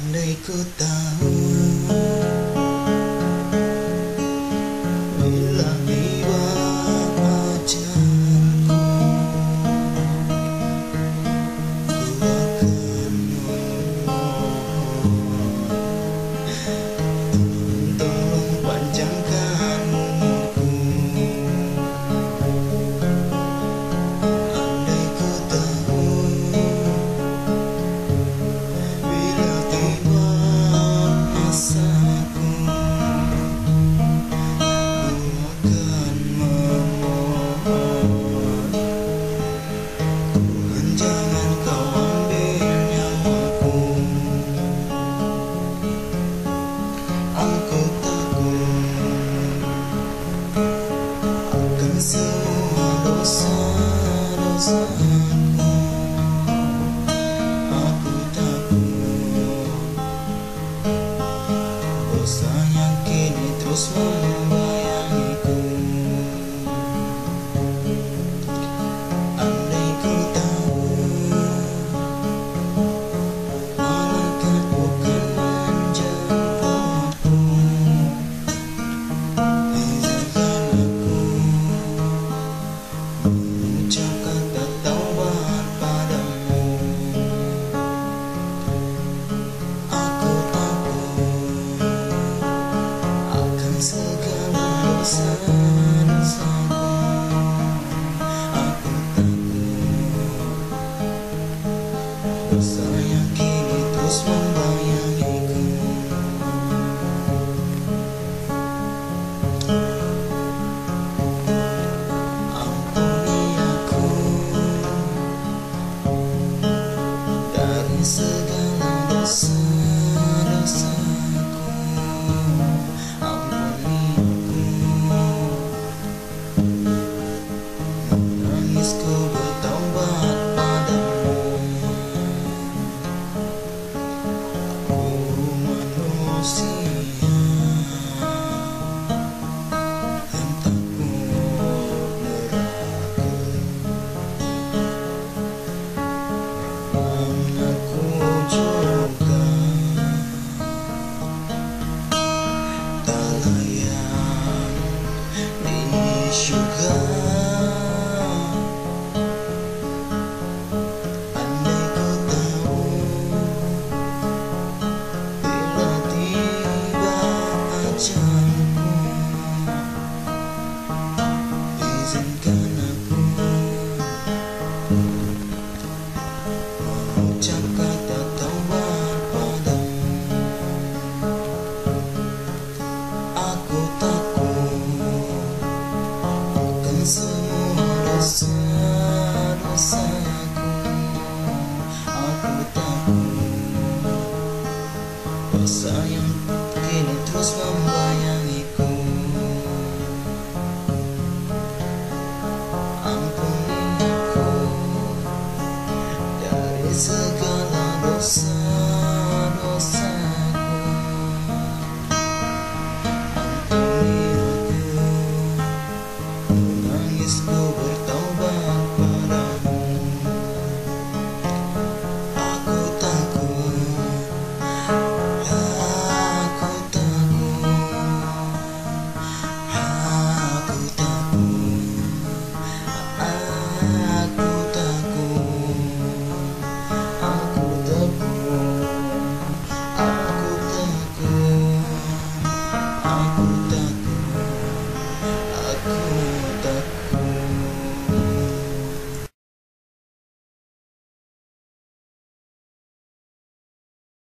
Andai ku tahu bila tiba ajalku, ku akan memohon, tolong panjangkan umurku. Andai ku tahu bila tiba masaku, ku akan memohon, Tuhan jangan kau ambil nyawaku. Aku takut akan semua dosa-dosaku. Aku takut dosa yang kini terus membayangiku. Andai ku tahu malaikat bukan menjemputku, izinkan aku mengucap kata taubat padamu. Aku takut akan segala dosa-dosaku. Aku takut dosa yang kini terus membayangiku. Ampuni aku dari segala dosa-dosaku. Ampuni aku, menangisku bertaubat padamu. Aku manusia yang takut neraka, aku juga tak layak di surga. Andai ku tahu bila tiba ajalku, izinkan aku mengucap kata taubat padamu. Aku takut akan semua dosa-dosa.